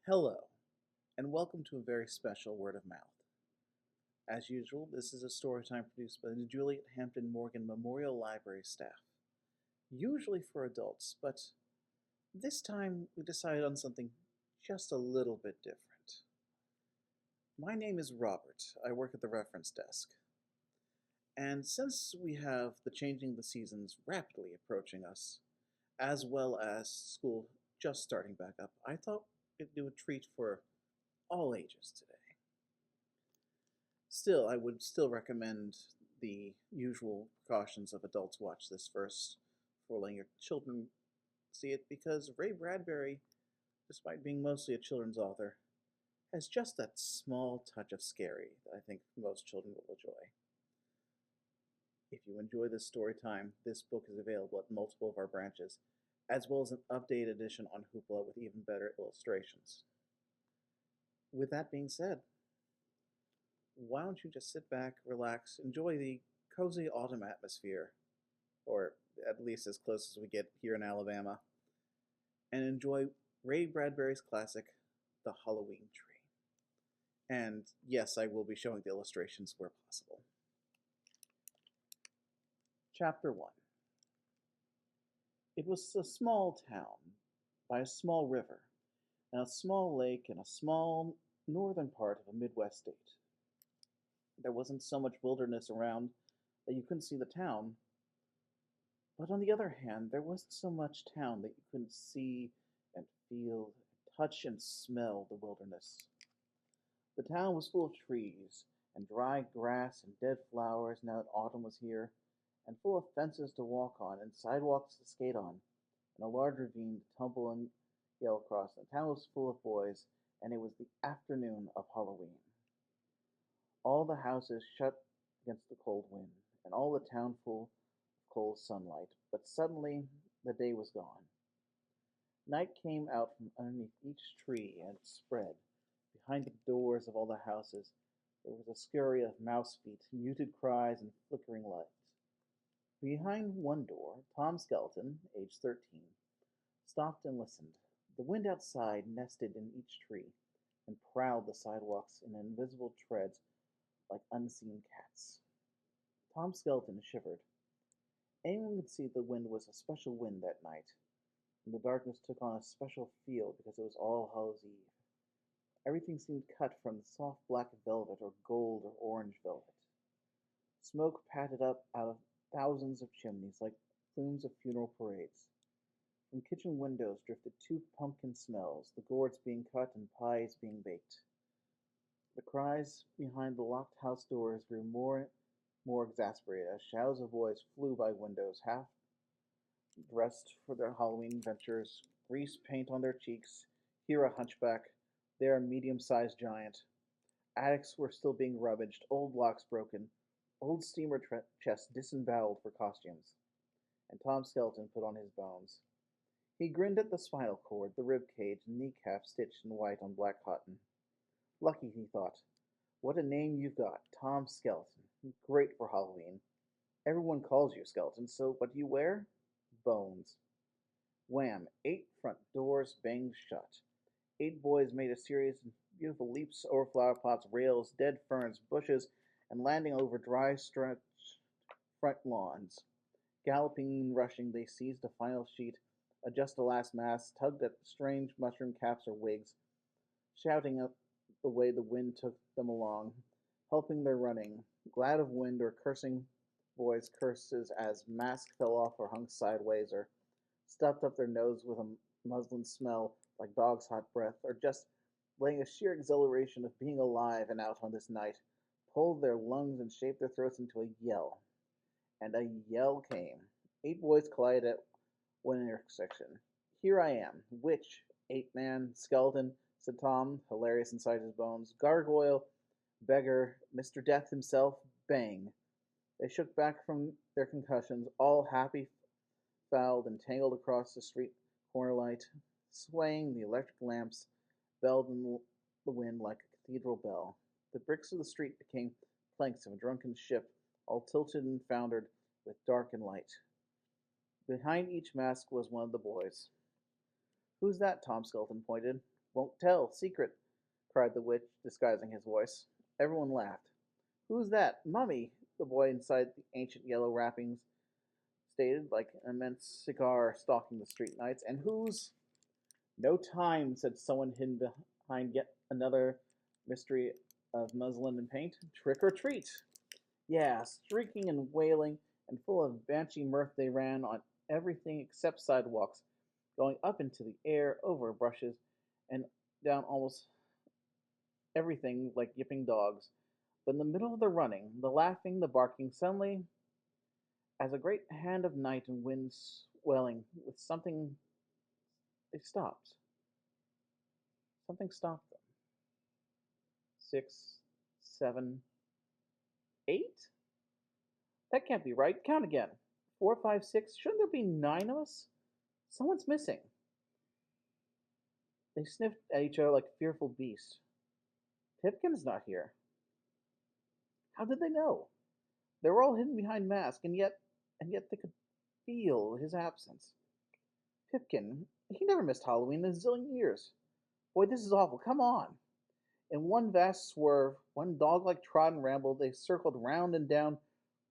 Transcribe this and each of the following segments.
Hello, and welcome to a very special word of mouth. As usual, this is a story time produced by the Juliet Hampton Morgan Memorial Library staff, usually for adults, but this time we decided on something just a little bit different. My name is Robert. I work at the reference desk. And since we have the changing of the seasons rapidly approaching us, as well as school just starting back up, I thought it'd do a treat for all ages today. Still, I would still recommend the usual precautions of adults watch this first before letting your children see it because Ray Bradbury, despite being mostly a children's author, has just that small touch of scary that I think most children will enjoy. If you enjoy this story time, this book is available at multiple of our branches, as well as an updated edition on Hoopla with even better illustrations. With that being said, why don't you just sit back, relax, enjoy the cozy autumn atmosphere, or at least as close as we get here in Alabama, and enjoy Ray Bradbury's classic, The Halloween Tree. And yes, I will be showing the illustrations where possible. Chapter 1. It was a small town by a small river and a small lake in a small northern part of a Midwest state. There wasn't so much wilderness around that you couldn't see the town, but on the other hand, there wasn't so much town that you couldn't see and feel, touch and smell the wilderness. The town was full of trees and dry grass and dead flowers now that autumn was here, and full of fences to walk on and sidewalks to skate on, and a large ravine to tumble and yell across. The town was full of boys, and it was the afternoon of Halloween. All the houses shut against the cold wind, and all the town full of cold sunlight. But suddenly the day was gone. Night came out from underneath each tree and spread. Behind the doors of all the houses there was a scurry of mouse feet, muted cries, and flickering lights. Behind one door, Tom Skelton, age 13, stopped and listened. The wind outside nested in each tree and prowled the sidewalks in invisible treads like unseen cats. Tom Skelton shivered. Anyone could see the wind was a special wind that night, and the darkness took on a special feel because it was All Hallows Eve. Everything seemed cut from soft black velvet or gold or orange velvet. Smoke patted up out of thousands of chimneys like plumes of funeral parades. From kitchen windows drifted two pumpkin smells, the gourds being cut and pies being baked. The cries behind the locked house doors grew more exasperated as showers of boys flew by windows, half dressed for their Halloween ventures, grease paint on their cheeks, here a hunchback, there a medium-sized giant. Attics were still being rummaged, old locks broken, old steamer chests disemboweled for costumes. And Tom Skelton put on his bones. He grinned at the spinal cord, the rib cage, and kneecap stitched in white on black cotton. Lucky, he thought. What a name you've got, Tom Skelton. Great for Halloween. Everyone calls you Skeleton, so what do you wear? Bones. Wham! 8 front doors banged shut. 8 boys made a series of beautiful leaps over flower pots, rails, dead ferns, bushes, and landing over dry, stretched front lawns. Galloping, rushing, they seized a final sheet, adjusted a last mask, tugged at strange mushroom caps or wigs, shouting up the way the wind took them along, helping their running, glad of wind or cursing boys' curses as masks fell off or hung sideways or stuffed up their nose with a muslin smell like dog's hot breath, or just letting a sheer exhilaration of being alive and out on this night pulled their lungs and shaped their throats into a yell. And a yell came. 8 boys collided at one intersection. Here I am, witch, ape-man, skeleton, said Tom, hilarious inside his bones. Gargoyle, beggar, Mr. Death himself, bang. They shook back from their concussions, all happy, fouled, and tangled across the street corner light. Swaying, the electric lamps belled in the wind like a cathedral bell. The bricks of the street became planks of a drunken ship, all tilted and foundered with dark and light. Behind each mask was one of the boys. Who's that? Tom Skelton pointed. Won't tell. Secret, cried the witch, disguising his voice. Everyone laughed. Who's that? Mummy, the boy inside the ancient yellow wrappings stated, like an immense cigar stalking the street lights. And who's... No time, said someone hidden behind yet another mystery of muslin and paint. Trick or treat. Yeah, shrieking and wailing and full of banshee mirth they ran on everything except sidewalks, going up into the air, over brushes, and down almost everything like yipping dogs. But in the middle of the running, the laughing, the barking, suddenly, as a great hand of night and wind swelling with something, they stopped. Something stopped them. 6, 7, 8? That can't be right. Count again. 4, 5, 6. Shouldn't there be 9 of us? Someone's missing. They sniffed at each other like fearful beasts. Pipkin's not here. How did they know? They were all hidden behind masks, and yet they could feel his absence. Pipkin, he never missed Halloween in a zillion years. Boy, this is awful. Come on. In one vast swerve, one dog-like trot and ramble, they circled round and down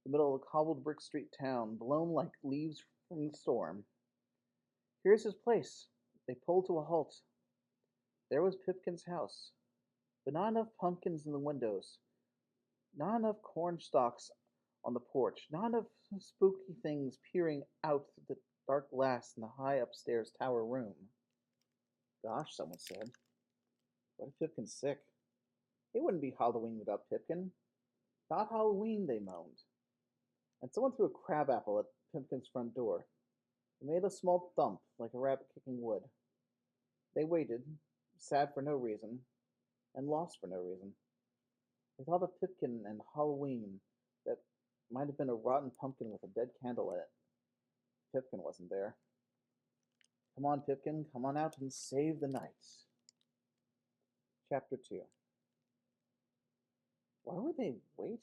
the middle of the cobbled brick street town, blown like leaves from the storm. Here's his place. They pulled to a halt. There was Pipkin's house, but not enough pumpkins in the windows, not enough corn stalks on the porch, not enough spooky things peering out through the dark glass in the high upstairs tower room. Gosh, someone said. What if Pipkin's sick? It wouldn't be Halloween without Pipkin. Not Halloween, they moaned. And someone threw a crabapple at Pipkin's front door. It made a small thump, like a rabbit kicking wood. They waited, sad for no reason, and lost for no reason. They thought of Pipkin and Halloween that might have been a rotten pumpkin with a dead candle in it. Pipkin wasn't there. Come on, Pipkin, come on out and save the night. Chapter 2. Why were they waiting?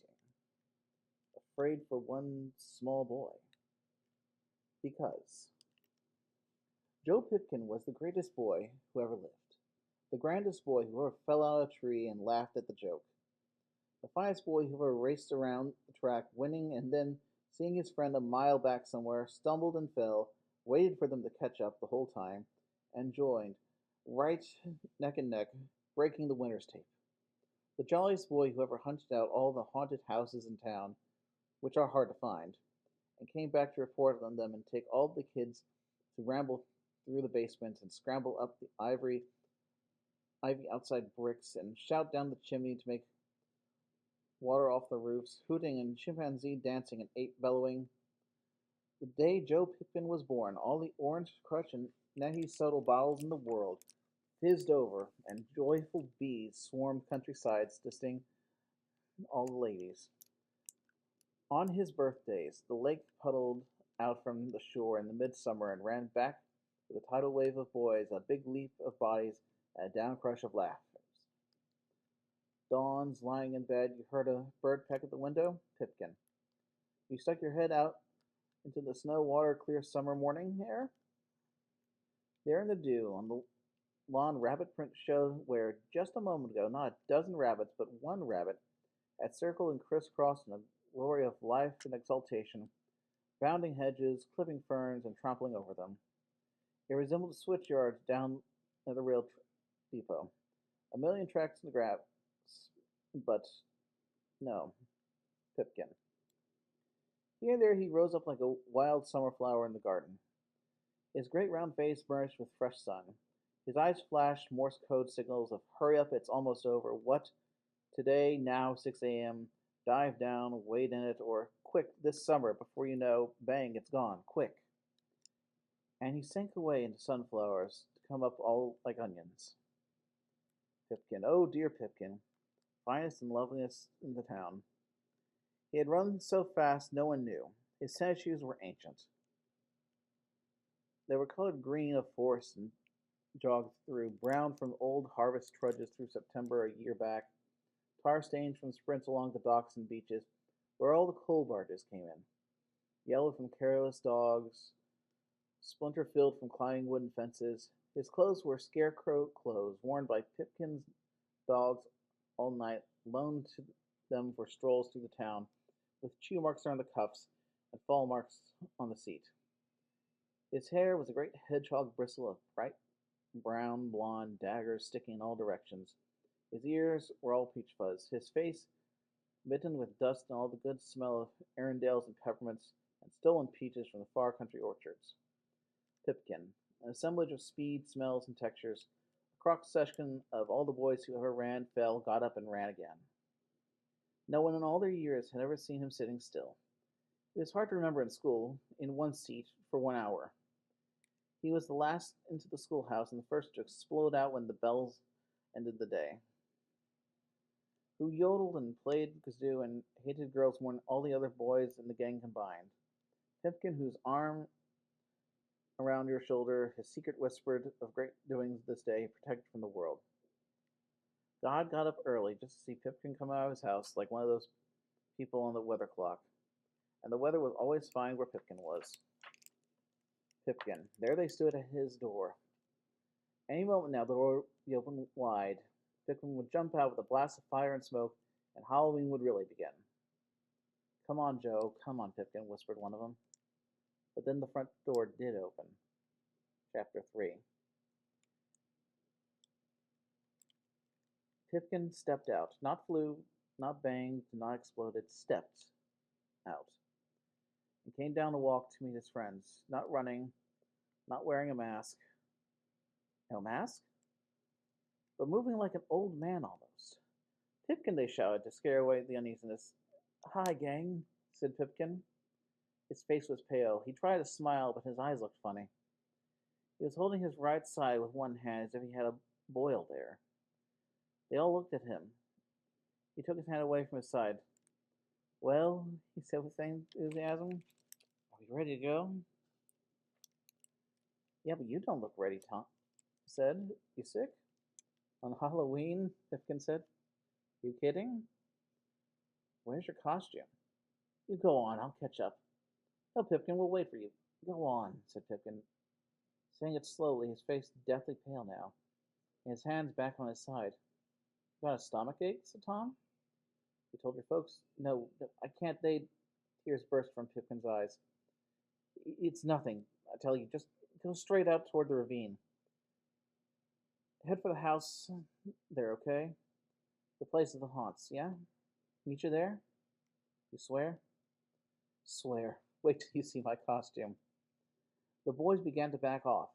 Afraid for one small boy. Because Joe Pipkin was the greatest boy who ever lived. The grandest boy who ever fell out of a tree and laughed at the joke. The finest boy who ever raced around the track, winning and then, seeing his friend a mile back somewhere, stumbled and fell, waited for them to catch up the whole time, and joined, right neck and neck, breaking the winner's tape. The jolliest boy who ever hunted out all the haunted houses in town, which are hard to find, and came back to report on them and take all the kids to ramble through the basements and scramble up the ivy outside bricks and shout down the chimney to make water off the roofs, hooting and chimpanzee dancing and ape bellowing. The day Joe Pipkin was born, all the orange crush and Nehi soda bottles in the world fizzed over, and joyful bees swarmed countrysides to sting all the ladies. On his birthdays, the lake puddled out from the shore in the midsummer and ran back with a tidal wave of boys, a big leap of bodies, and a downcrush of laughers. Dawns, lying in bed, you heard a bird peck at the window. Pipkin. You stuck your head out into the snow water clear summer morning air. There in the dew, on the lawn, rabbit print showed where just a moment ago not a dozen rabbits, but one rabbit, had circled and crisscrossed in a glory of life and exultation, bounding hedges, clipping ferns, and trampling over them. It resembled the switchyard down at the rail depot. A million tracks in the grass, but no, Pipkin. Here and there he rose up like a wild summer flower in the garden. His great round face burnished with fresh sun. His eyes flashed Morse code signals of hurry up, it's almost over, what, today, now, 6 a.m., dive down, wade in it, or quick, this summer, before you know, bang, it's gone, quick. And he sank away into sunflowers to come up all like onions. Pipkin, oh dear Pipkin, finest and loveliest in the town. He had run so fast no one knew. His tennis shoes were ancient. They were colored green of forest and jogged through, brown from old harvest trudges through September a year back, tar stains from sprints along the docks and beaches, where all the coal barges came in, yellow from careless dogs, splinter filled from climbing wooden fences, His clothes were scarecrow clothes, worn by Pipkin's dogs all night, loaned to them for strolls through the town, with chew marks around the cuffs and fall marks on the seat. His hair was a great hedgehog bristle of bright brown blonde daggers sticking in all directions. His ears were all peach fuzz. His face bitten with dust and all the good smell of Arundels and peppermints and stolen peaches from the far country orchards. Pipkin, an assemblage of speed, smells, and textures, a cross section of all the boys who ever ran, fell, got up, and ran again. No one in all their years had ever seen him sitting still. It was hard to remember in school, in one seat, for 1 hour. He was the last into the schoolhouse and the first to explode out when the bells ended the day. Who yodeled and played kazoo and hated girls more than all the other boys in the gang combined. Pipkin, whose arm around your shoulder, his secret whispered of great doings this day, protected from the world. God got up early just to see Pipkin come out of his house like one of those people on the weather clock, and the weather was always fine where Pipkin was. Pipkin. There they stood at his door. Any moment now the door would be opened wide. Pipkin would jump out with a blast of fire and smoke, and Halloween would really begin. Come on, Joe. Come on, Pipkin, whispered one of them. But then the front door did open. Chapter 3. Pipkin stepped out. Not flew, not banged, not exploded. Stepped out. And came down the walk to meet his friends. Not running, not wearing a mask. No mask? But moving like an old man almost. Pipkin, they shouted to scare away the uneasiness. Hi, gang, said Pipkin. His face was pale. He tried to smile, but his eyes looked funny. He was holding his right side with one hand as if he had a boil there. They all looked at him. He took his hand away from his side. Well, he said with enthusiasm, are you ready to go? Yeah, but you don't look ready, Tom said. You sick? On Halloween? Pipkin said. You kidding? Where's your costume? You go on, I'll catch up. No, Pipkin, we'll wait for you. Go on, said Pipkin, saying it slowly, his face deathly pale now, and his hands back on his side. You got a stomachache? Said Tom. You told your folks. No, I can't. Tears burst from Pipkin's eyes. It's nothing, I tell you. Just go straight out toward the ravine. Head for the house there, okay? The place of the haunts, yeah? Meet you there? You swear? Swear. Wait till you see my costume. The boys began to back off.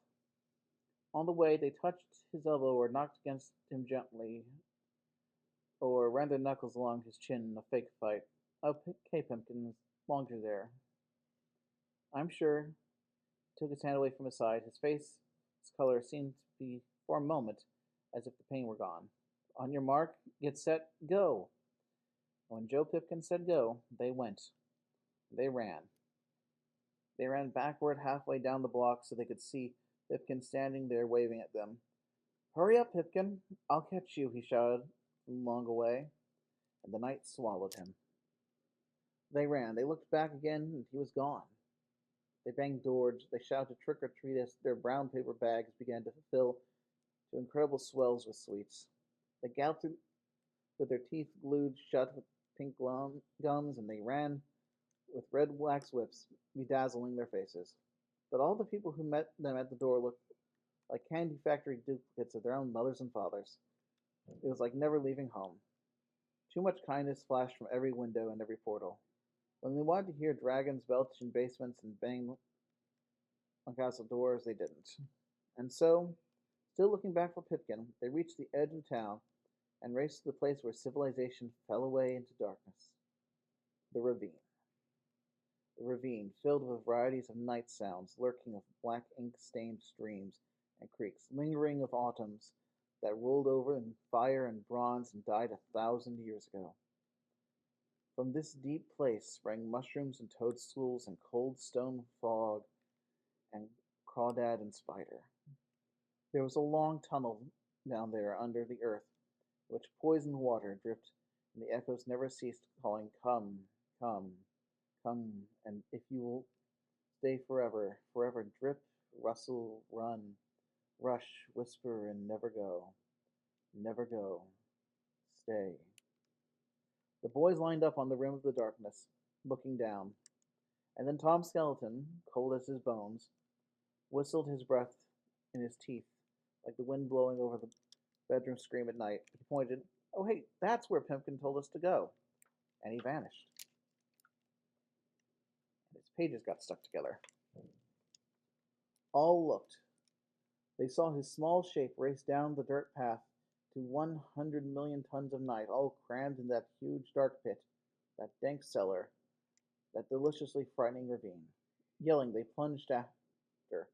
On the way, they touched his elbow or knocked against him gently, or ran their knuckles along his chin in a fake fight. Okay, Pipkin, as long as you're there. I'm sure. He took his hand away from his side. His face's color seemed to be, for a moment, as if the pain were gone. On your mark, get set, go! When Joe Pipkin said go, they went. They ran. They ran backward halfway down the block so they could see Pipkin standing there waving at them. Hurry up, Pipkin! I'll catch you, he shouted from long away, and the night swallowed him. They ran. They looked back again, and he was gone. They banged doors. They shouted trick or treat as their brown paper bags began to fill to incredible swells with sweets. They galloped with their teeth glued shut with pink gums, and they ran with red wax whips bedazzling their faces. But all the people who met them at the door looked like candy factory duplicates of their own mothers and fathers. It was like never leaving home. Too much kindness flashed from every window and every portal. When they wanted to hear dragons belch in basements and bang on castle doors, they didn't. And so, still looking back for Pipkin, they reached the edge of town and raced to the place where civilization fell away into darkness. The ravine. The ravine, filled with varieties of night sounds, lurking of black ink-stained streams and creeks, lingering of autumns that rolled over in fire and bronze and died 1,000 years ago. From this deep place sprang mushrooms and toadstools and cold stone fog and crawdad and spider. There was a long tunnel down there under the earth, in which poisoned water dripped, and the echoes never ceased calling, come, come, come, and if you will stay forever, forever drip, rustle, run, Rush, whisper, and never go. Never go. Stay. The boys lined up on the rim of the darkness, looking down. And then Tom Skeleton, cold as his bones, whistled his breath in his teeth, like the wind blowing over the bedroom screen at night. He pointed. Oh, hey, that's where Pimpkin told us to go. And he vanished. And his pages got stuck together. All looked. They saw his small shape race down the dirt path to 100 million tons of night, all crammed in that huge dark pit, that dank cellar, that deliciously frightening ravine. Yelling, they plunged after.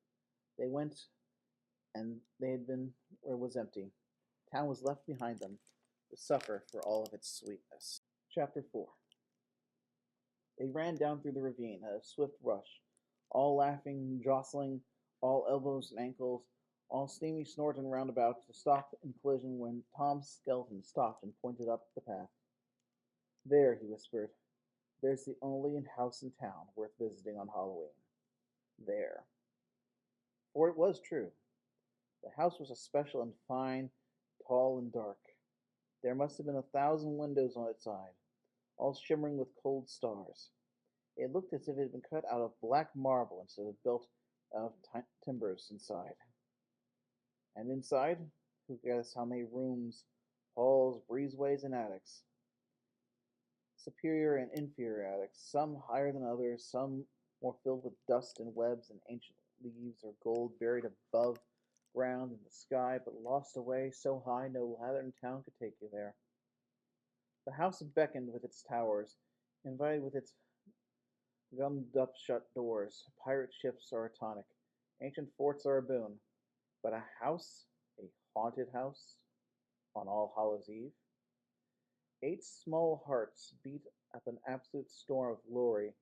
They went, and they had been where it was empty. Town was left behind them, to suffer for all of its sweetness. Chapter 4. They ran down through the ravine at a swift rush, all laughing, jostling, all elbows and ankles, all steamy snort and roundabout, to stop in collision when Tom's skeleton stopped and pointed up the path. There, he whispered, there's the only house in town worth visiting on Halloween. There. For it was true. The house was especial and fine, tall and dark. There must have been 1,000 windows on its side, all shimmering with cold stars. It looked as if it had been cut out of black marble instead of built of timbers inside. And inside, who guessed how many rooms, halls, breezeways, and attics? Superior and inferior attics, some higher than others, some more filled with dust and webs and ancient leaves or gold buried above ground in the sky, but lost away so high no ladder in town could take you there. The house beckoned with its towers, invited with its gummed-up shut doors. Pirate ships are a tonic, ancient forts are a boon. But a house, a haunted house, on All Hallows Eve? 8 small hearts beat up an absolute storm of glory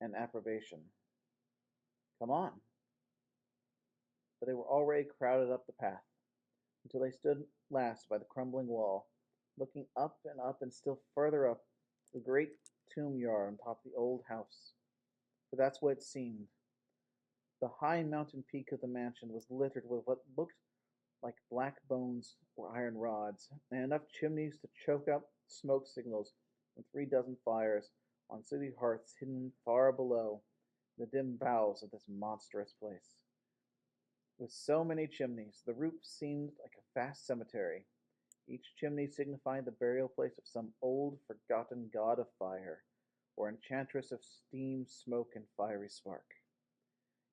and approbation. Come on. But they were already crowded up the path, until they stood last by the crumbling wall, looking up and still further up to the great tomb yard on top of the old house. For that's what it seemed. The high mountain peak of the mansion was littered with what looked like black bones or iron rods, and enough chimneys to choke out smoke signals from 3 dozen fires on city hearths hidden far below the dim bowels of this monstrous place. With so many chimneys, the roof seemed like a vast cemetery, each chimney signifying the burial place of some old, forgotten god of fire, or enchantress of steam, smoke, and fiery spark.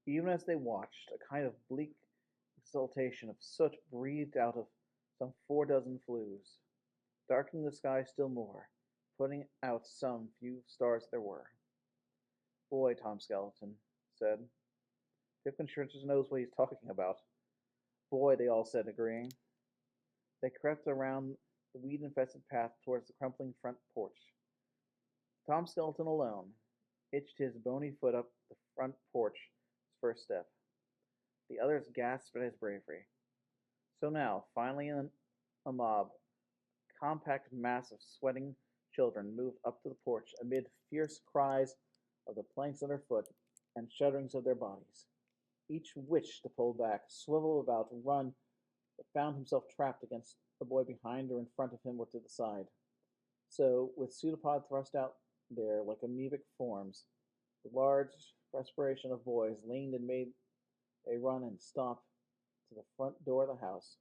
Even as they watched, a kind of bleak exhalation of soot breathed out of some 4 dozen flues, darkening the sky still more, putting out some few stars there were. Boy, Tom Skeleton said. Pipkin sure knows what he's talking about. Boy, they all said, agreeing. They crept around the weed-infested path towards the crumbling front porch. Tom Skeleton alone hitched his bony foot up the front porch's first step. The others gasped at his bravery. So now, finally in a mob, a compact mass of sweating children moved up to the porch amid fierce cries of the planks underfoot and shudderings of their bodies. Each wished to pull back, swivel about, and run, but found himself trapped against the boy behind or in front of him or to the side. So, with pseudopod thrust out there like amoebic forms, the large respiration of boys leaned and made a run and stomp to the front door of the house,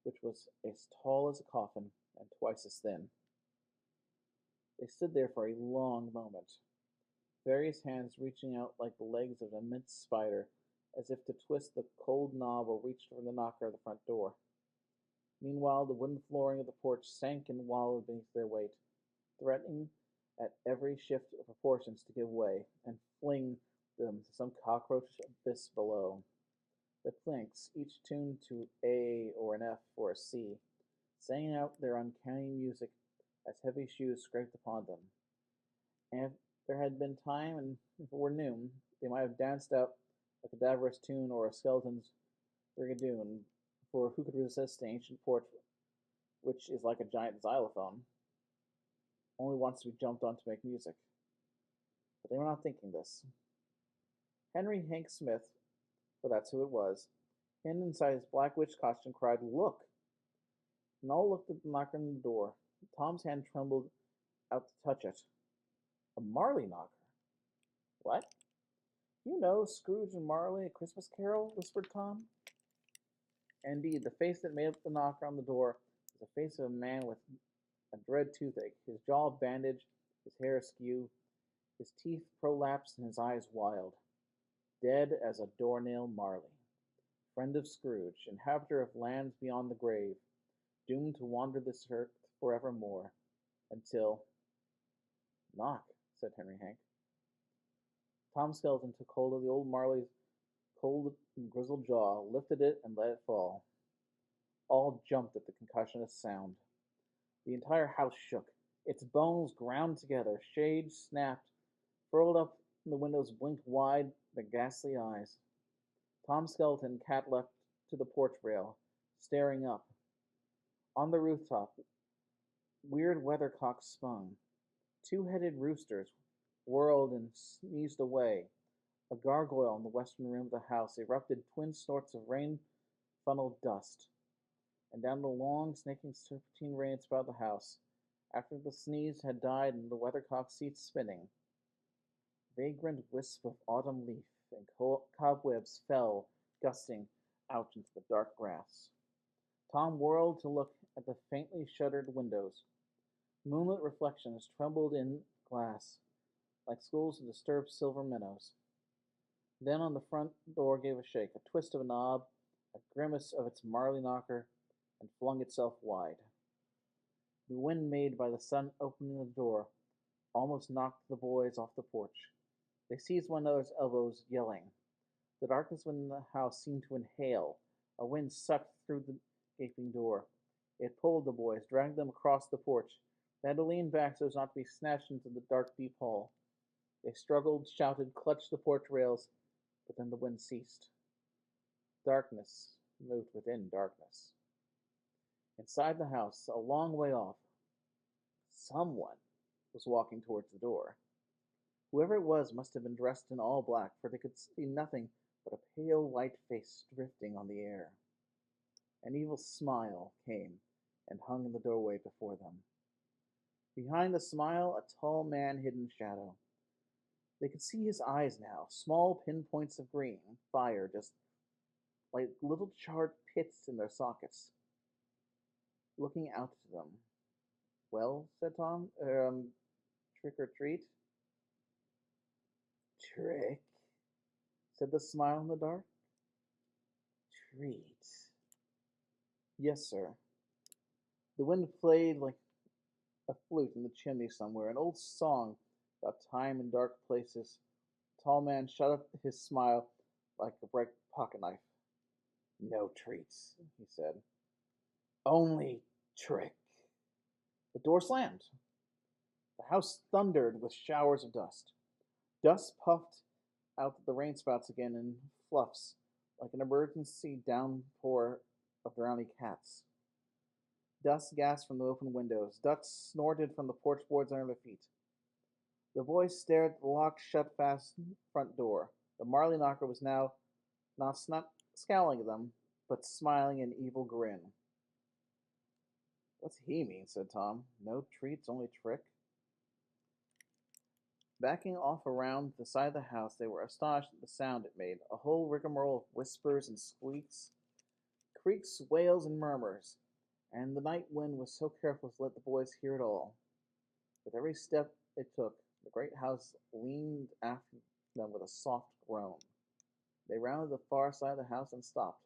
which was as tall as a coffin and twice as thin. They stood there for a long moment, various hands reaching out like the legs of an immense spider, as if to twist the cold knob or reach for the knocker of the front door. Meanwhile, the wooden flooring of the porch sank and wallowed beneath their weight, threatening at every shift of proportions to give way and fling them to some cockroach abyss below. The planks, each tuned to A or an F or a C, sang out their uncanny music as heavy shoes scraped upon them. And if there had been time, and if it were noon, they might have danced out a cadaverous tune or a skeleton's rigadoon, for who could resist the ancient porch, which is like a giant xylophone, only wants to be jumped on to make music? But they were not thinking this. Henry Hank Smith, for that's who it was, Hidden inside his black witch costume, cried, "Look!" And all looked at the knocker on the door. Tom's hand trembled out to touch it. A Marley knocker. What? You know Scrooge and Marley, A Christmas Carol? Whispered Tom. Indeed, the face that made up the knocker on the door was the face of a man with a dread toothache, his jaw bandaged, his hair askew, his teeth prolapsed, and his eyes wild. Dead as a doornail Marley, friend of Scrooge, inhabitor of lands beyond the grave, doomed to wander this earth forevermore, until— Knock, said Henry Hank. Tom Skeleton took hold of the old Marley's cold and grizzled jaw, lifted it, and let it fall. All jumped at the concussionous sound. The entire house shook. Its bones ground together, shades snapped, furled up in the windows blinked wide their ghastly eyes. Tom Skeleton and Cat leapt to the porch rail, staring up. On the rooftop, weird weathercocks spun. Two-headed roosters whirled and sneezed away. A gargoyle on the western rim of the house erupted twin snorts of rain-funneled dust. And down the long, snaking serpentine rains about the house, after the sneeze had died and the weathercock ceased spinning, vagrant wisp of autumn leaf and cobwebs fell, gusting out into the dark grass. Tom whirled to look at the faintly shuttered windows. Moonlit reflections trembled in glass, like schools of disturbed silver minnows. Then on the front door gave a shake, a twist of a knob, a grimace of its Marley knocker, and flung itself wide. The wind made by the sun opening the door almost knocked the boys off the porch. They seized one another's elbows, yelling. The darkness within the house seemed to inhale. A wind sucked through the gaping door. It pulled the boys, dragged them across the porch. They had to lean back so as not to be snatched into the dark, deep hall. They struggled, shouted, clutched the porch rails, but then the wind ceased. Darkness moved within darkness. Inside the house, a long way off, someone was walking towards the door. Whoever it was must have been dressed in all black, for they could see nothing but a pale white face drifting on the air. An evil smile came and hung in the doorway before them. Behind the smile, a tall man hid in shadow. They could see his eyes now, small pinpoints of green, fire, just like little charred pits in their sockets, looking out to them. Well, said Tom, trick or treat? Trick, said the smile in the dark. Treat. Yes, sir. The wind played like a flute in the chimney somewhere, an old song about time in dark places. The tall man shut up his smile like a bright pocket knife. No treats, he said. Only trick. The door slammed. The house thundered with showers of dust. Dust puffed out the rainspouts again in fluffs, like an emergency downpour of drowning cats. Dust gasped from the open windows. Dust snorted from the porch boards under their feet. The boys stared at the locked, shut-fast front door. The Marley knocker was now not scowling at them, but smiling an evil grin. What's he mean? Said Tom. No treats, only trick. Backing off around the side of the house, they were astonished at the sound it made, a whole rigmarole of whispers and squeaks, creaks, wails, and murmurs, and the night wind was so careful to let the boys hear it all. With every step they took, the great house leaned after them with a soft groan. They rounded the far side of the house and stopped,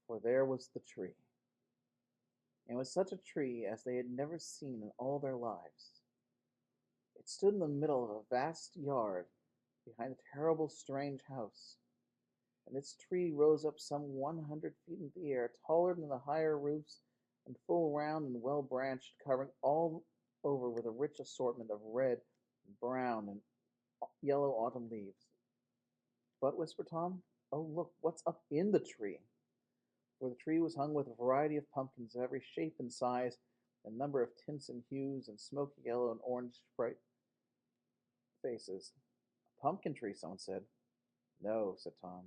for there was the tree. And it was such a tree as they had never seen in all their lives. It stood in the middle of a vast yard behind a terrible, strange house, and its tree rose up some 100 feet in the air, taller than the higher roofs, and full round and well branched, covering all over with a rich assortment of red, and brown, and yellow autumn leaves. But, whispered Tom, oh, look, what's up in the tree? For the tree was hung with a variety of pumpkins of every shape and size, a number of tints and hues, and smoky yellow and orange bright faces. A pumpkin tree, someone said. No, said Tom.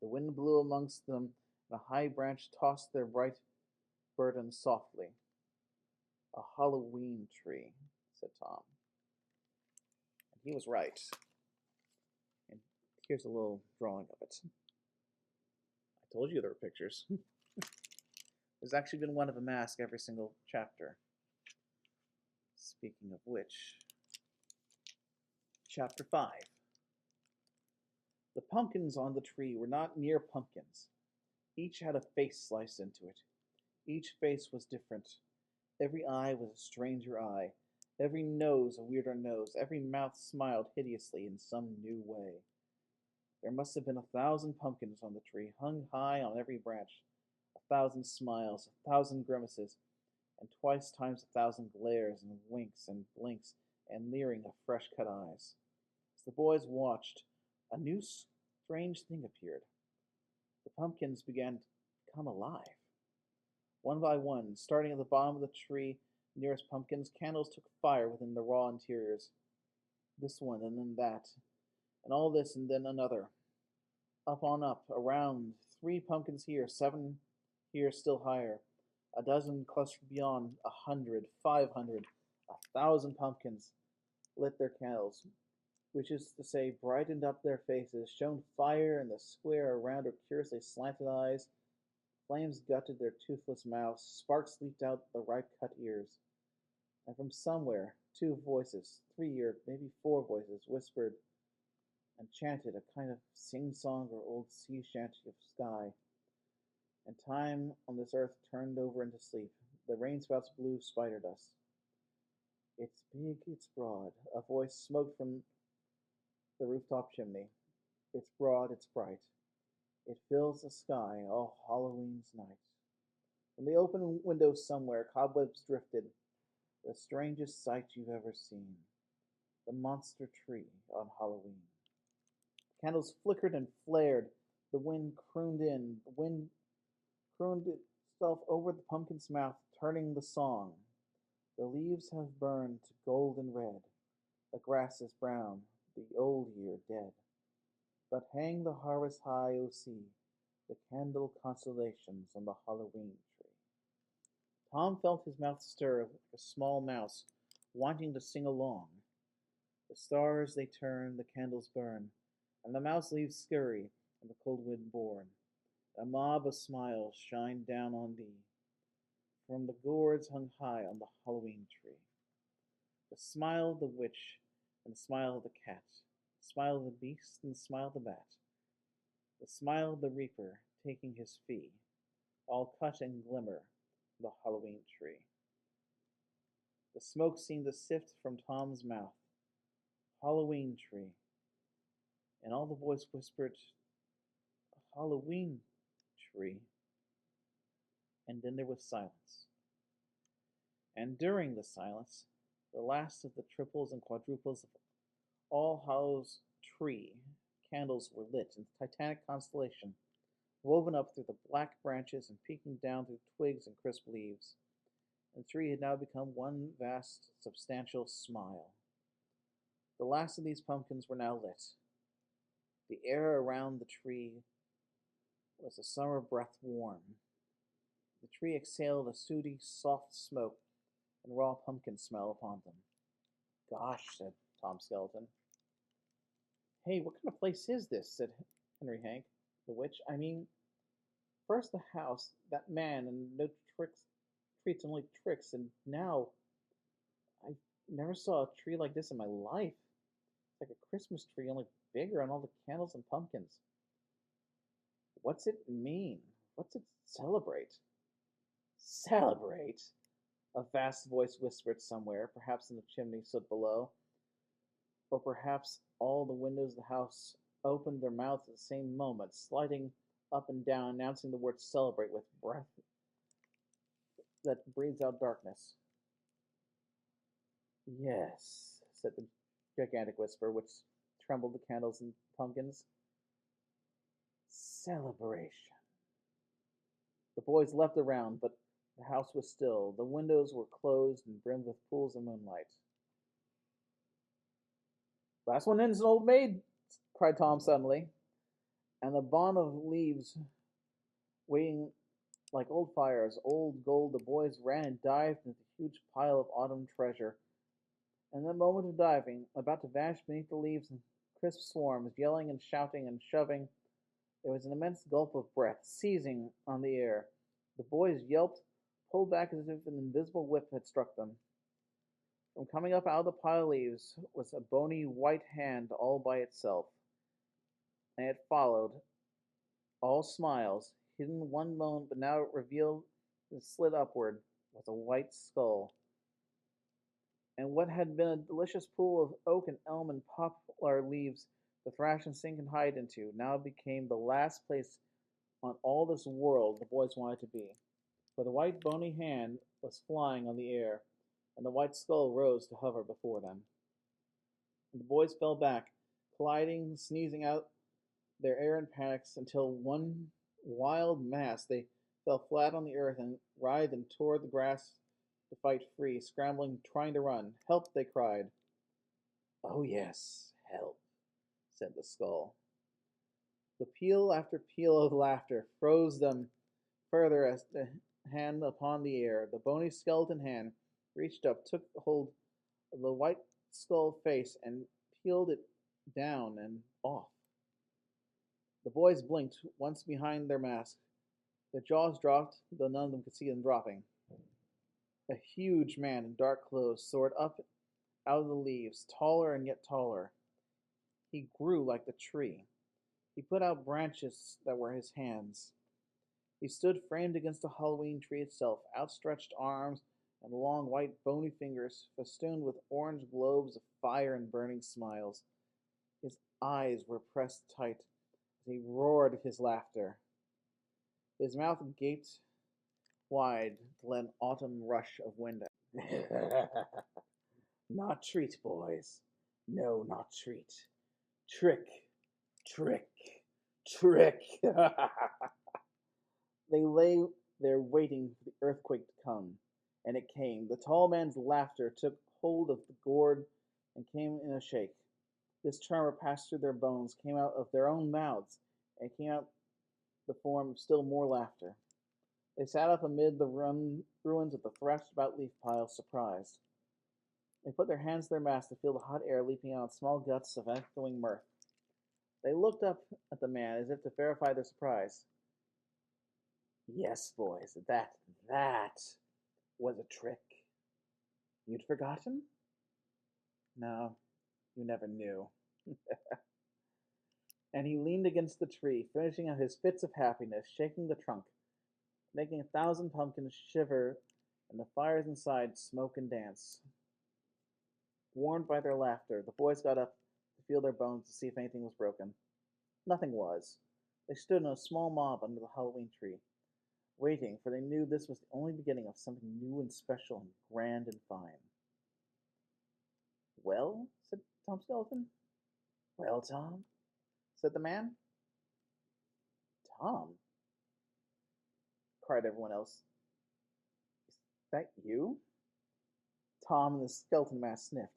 The wind blew amongst them, and a high branch tossed their bright burden softly. A Halloween tree, said Tom. And he was right. And here's a little drawing of it. I told you there were pictures. There's actually been one of a mask every single chapter. Speaking of which, Chapter 5. The pumpkins on the tree were not mere pumpkins. Each had a face sliced into it. Each face was different. Every eye was a stranger eye. Every nose a weirder nose. Every mouth smiled hideously in some new way. There must have been 1,000 pumpkins on the tree, hung high on every branch. 1,000 smiles, 1,000 grimaces, and twice times 1,000 glares and winks and blinks and leering of fresh-cut eyes. As the boys watched, a new strange thing appeared. The pumpkins began to come alive. One by one, starting at the bottom of the tree nearest pumpkins, candles took fire within the raw interiors. This one and then that, and all this and then another. Up on up, around, 3 pumpkins here, 7 here still higher. A dozen clustered beyond, 100, 500, 1,000 pumpkins lit their candles, which is to say, brightened up their faces, shone fire in the square around their curiously slanted eyes. Flames gutted their toothless mouths, sparks leaped out the ripe-cut ears. And from somewhere, 2 voices, 3 or maybe 4 voices, whispered and chanted a kind of sing-song or old sea shanty of sky. And time on this earth turned over into sleep. The rainspouts blew spider dust. It's big, it's broad. A voice smoked from the rooftop chimney. It's broad, it's bright. It fills the sky all Halloween's night. From the open window somewhere, cobwebs drifted. The strangest sight you've ever seen. The monster tree on Halloween. Candles flickered and flared. The wind crooned in. The wind crooned itself over the pumpkin's mouth, turning the song. The leaves have burned to golden red. The grass is brown, the old year dead. But hang the harvest high, O sea, the candle constellations on the Halloween tree. Tom felt his mouth stir like a small mouse, wanting to sing along. The stars they turn, the candles burn, and the mouse leaves scurry, and the cold wind born. A mob of smiles shine down on thee, from the gourds hung high on the Halloween tree. The smile of the witch, and the smile of the cat, the smile of the beast, and the smile of the bat, the smile of the reaper taking his fee, all cut and glimmer the Halloween tree. The smoke seemed to sift from Tom's mouth. Halloween tree. And all the voice whispered, a Halloween tree. And then there was silence. And during the silence, the last of the triples and quadruples of All Hallows tree candles were lit in titanic constellation, woven up through the black branches and peeking down through twigs and crisp leaves. And the tree had now become one vast, substantial smile. The last of these pumpkins were now lit. The air around the tree was a summer breath warm. The tree exhaled a sooty, soft smoke and raw pumpkin smell upon them. Gosh, said Tom Skeleton. Hey, what kind of place is this? Said Henry Hank, the witch. I mean, first the house, that man, and no tricks, treats, only tricks, and now I never saw a tree like this in my life. It's like a Christmas tree, only bigger, and all the candles and pumpkins. What's it mean? What's it celebrate? Celebrate? A vast voice whispered somewhere, perhaps in the chimney soot below. Or perhaps all the windows of the house opened their mouths at the same moment, sliding up and down, announcing the word celebrate with breath that breathes out darkness. Yes, said the gigantic whisper, which trembled the candles and pumpkins. Celebration. The boys leapt around, but the house was still. The windows were closed and brimmed with pools of moonlight. Last one in is an old maid, cried Tom suddenly. and the bond of leaves waiting like old fires, old gold. The boys ran and dived into the huge pile of autumn treasure. And in the moment of diving, about to vanish beneath the leaves in crisp swarms, yelling and shouting and shoving, there was an immense gulp of breath seizing on the air. The boys yelped, pulled back as if an invisible whip had struck them. From coming up out of the pile of leaves was a bony white hand all by itself, and it followed, all smiles, hidden one moment, but now revealed and slid upward, was a white skull. And what had been a delicious pool of oak and elm and poplar leaves to thrash and sink and hide into, now became the last place on all this world the boys wanted to be. For the white bony hand was flying on the air, and the white skull rose to hover before them. And the boys fell back, colliding, sneezing out their air in panics, until one wild mass they fell flat on the earth and writhed and tore the grass to fight free, scrambling, trying to run. Help, they cried. Oh, yes, help, said the skull. The peal after peal of laughter froze them further as the hand upon the air, the bony skeleton hand, reached up, took hold of the white skull face, and peeled it down and off. The boys blinked once behind their mask. Their jaws dropped, though none of them could see them dropping. A huge man in dark clothes soared up out of the leaves, taller and yet taller. He grew like the tree. He put out branches that were his hands. He stood framed against the Halloween tree itself, outstretched arms and long white bony fingers festooned with orange globes of fire and burning smiles. His eyes were pressed tight as he roared his laughter. His mouth gaped wide to let an autumn rush of wind out. Not treat, boys. No, not treat. Trick, trick, trick. They lay there waiting for the earthquake to come, and it came. The tall man's laughter took hold of the gourd and came in a shake. This tremor passed through their bones, came out of their own mouths, and came out the form of still more laughter. They sat up amid the ruins of the thrashed-about leaf pile, surprised. They put their hands to their masks to feel the hot air leaping out small gusts of echoing mirth. They looked up at the man as if to verify their surprise. Yes, boys, that was a trick. You'd forgotten? No, you never knew. And he leaned against the tree, finishing out his fits of happiness, shaking the trunk, making 1,000 pumpkins shiver and the fires inside smoke and dance. Warned by their laughter, the boys got up to feel their bones to see if anything was broken. Nothing was. They stood in a small mob under the Halloween tree, waiting, for they knew this was the only beginning of something new and special and grand and fine. Well, said Tom Skeleton. Well, Tom, said the man. Tom, cried everyone else. Is that you? Tom and the skeleton mask sniffed.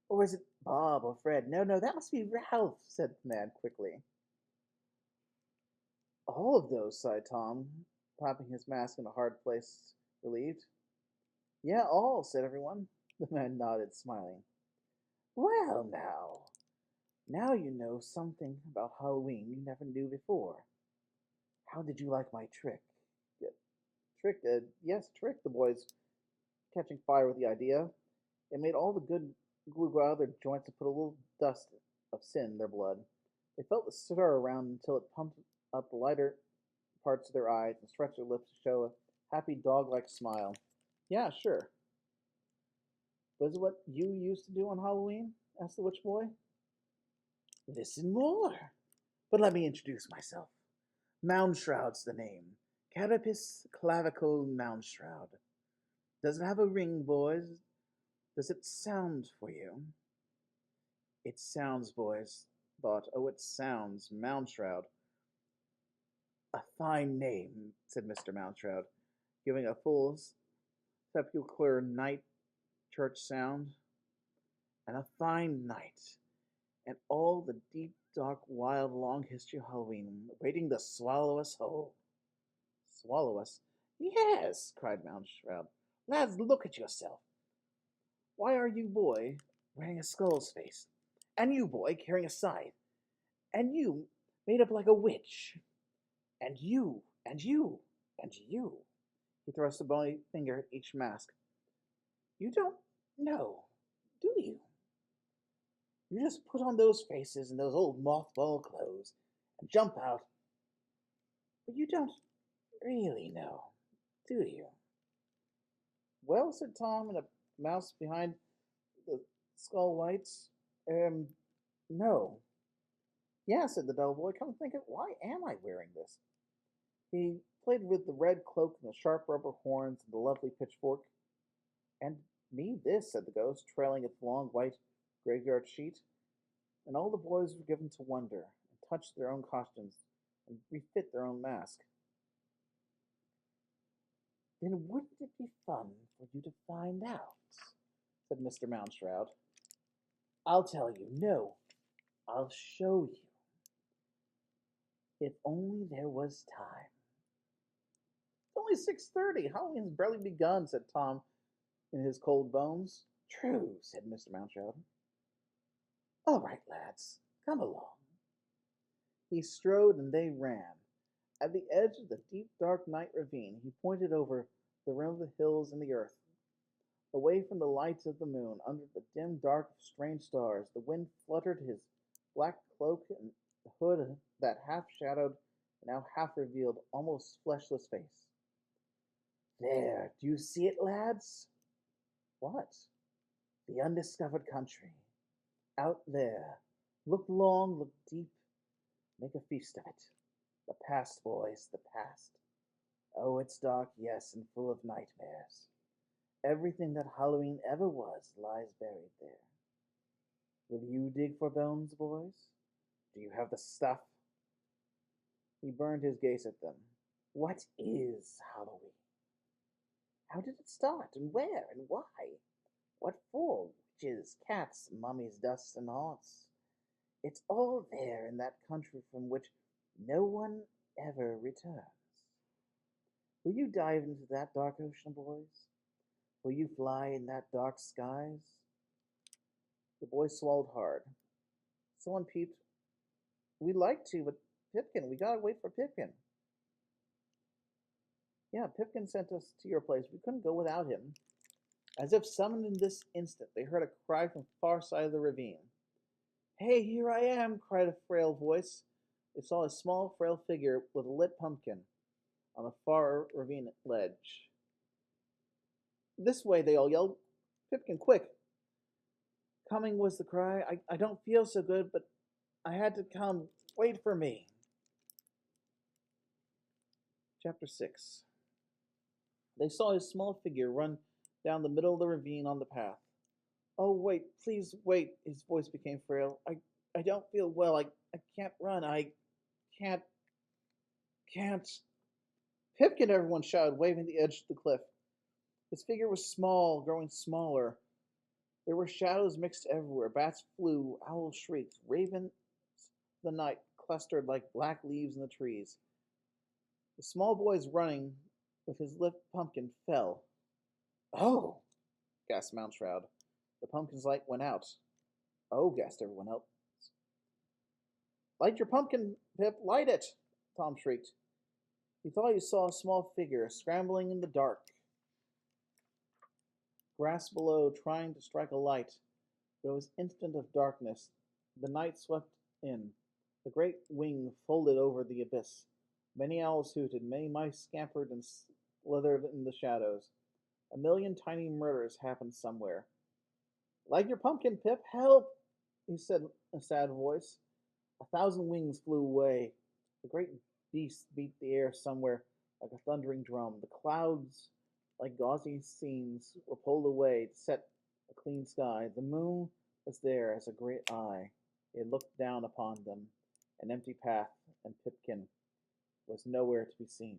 Or is it Bob or Fred? No, that must be Ralph, said the man quickly. All of those, sighed Tom, clapping his mask in a hard place, relieved. Yeah, all, said everyone. The man nodded, smiling. Well, now you know something about Halloween you never knew before. How did you like my trick? Yeah, trick? Yes, trick, the boys, catching fire with the idea. It made all the good glue go out of their joints and put a little dust of sin in their blood. They felt the stir around until it pumped up the lighter parts of their eyes and stretched their lips to show a happy dog-like smile. Yeah, sure. Was it what you used to do on Halloween? Asked the witch boy. Listen more. But let me introduce myself. Moundshroud's the name. Carapace clavicle Moundshroud. Does it have a ring, boys? Does it sound for you? It sounds, boys thought. Oh, it sounds. Moundshroud. A fine name, said Mr. Moundshroud, giving a full sepulchral night church sound. And a fine night. and all the deep, dark, wild, long history of Halloween waiting to swallow us whole. Swallow us? Yes, cried Mount Shroud. Lads, look at yourself. Why are you, boy, wearing a skull's face? And you, boy, carrying a scythe? And you, made up like a witch? And you, and you, and you. He thrust a bony finger at each mask. You don't know, do you? You just put on those faces and those old mothball clothes and jump out. But you don't really know, do you? Well, said Tom in a mouse behind the skull whites. No. Yeah, said the bellboy. Come to think of it, why am I wearing this? He played with the red cloak and the sharp rubber horns and the lovely pitchfork. And me this, said the ghost, trailing its long white graveyard sheet. And all the boys were given to wonder, and touch their own costumes, and refit their own mask. Then wouldn't it be fun for you to find out? Said Mr. Moundshroud. I'll tell you, no, I'll show you. If only there was time. It's only 6:30. Halloween's barely begun, said Tom in his cold bones. True, said Mr. Moundshroud. All right, lads, come along. He strode and they ran. At the edge of the deep, dark night ravine, he pointed over the rim of the hills and the earth. Away from the lights of the moon, under the dim dark of strange stars, the wind fluttered his black cloak and the hood that half-shadowed, now half-revealed, almost fleshless face. There, do you see it, lads? What? The undiscovered country. Out there. Look long, look deep. Make a feast of it. The past, boys, the past. Oh, it's dark, yes, and full of nightmares. Everything that Halloween ever was lies buried there. Will you dig for bones, boys? Do you have the stuff? He burned his gaze at them. What is Halloween? How did it start, and where, and why? What for? Witches, cats, mummies, dust, and haunts. It's all there in that country from which no one ever returns. Will you dive into that dark ocean, boys? Will you fly in that dark skies? The boy swallowed hard. Someone peeped. We'd like to, but Pipkin, we gotta wait for Pipkin. Yeah, Pipkin sent us to your place. We couldn't go without him. As if summoned in this instant, they heard a cry from far side of the ravine. Hey, here I am, cried a frail voice. They saw a small, frail figure with a lit pumpkin on the far ravine ledge. This way, they all yelled. Pipkin, quick! Coming was the cry. I don't feel so good, but I had to come. Wait for me. Chapter 6. They saw his small figure run down the middle of the ravine on the path. Oh, wait, please wait. His voice became frail. I don't feel well. I can't run. I can't. Pipkin, everyone shouted, waving the edge of the cliff. His figure was small, growing smaller. There were shadows mixed everywhere. Bats flew, owls shrieked, ravens the night clustered like black leaves in the trees. The small boy's running with his lit pumpkin fell. Oh, gasped Moundshroud. The pumpkin's light went out. Oh, gasped everyone else. Light your pumpkin, Pip, light it, Tom shrieked. He thought he saw a small figure scrambling in the dark. Grass below, trying to strike a light, but it was instant of darkness. The night swept in. The great wing folded over the abyss. Many owls hooted, many mice scampered and slithered in the shadows. A million tiny murders happened somewhere. Light your pumpkin, Pip, help! He said in a sad voice. 1,000 wings flew away. The great beast beat the air somewhere like a thundering drum. The clouds, like gauzy scenes, were pulled away to set a clean sky. The moon was there as a great eye. It looked down upon them, an empty path, and Pipkin was nowhere to be seen.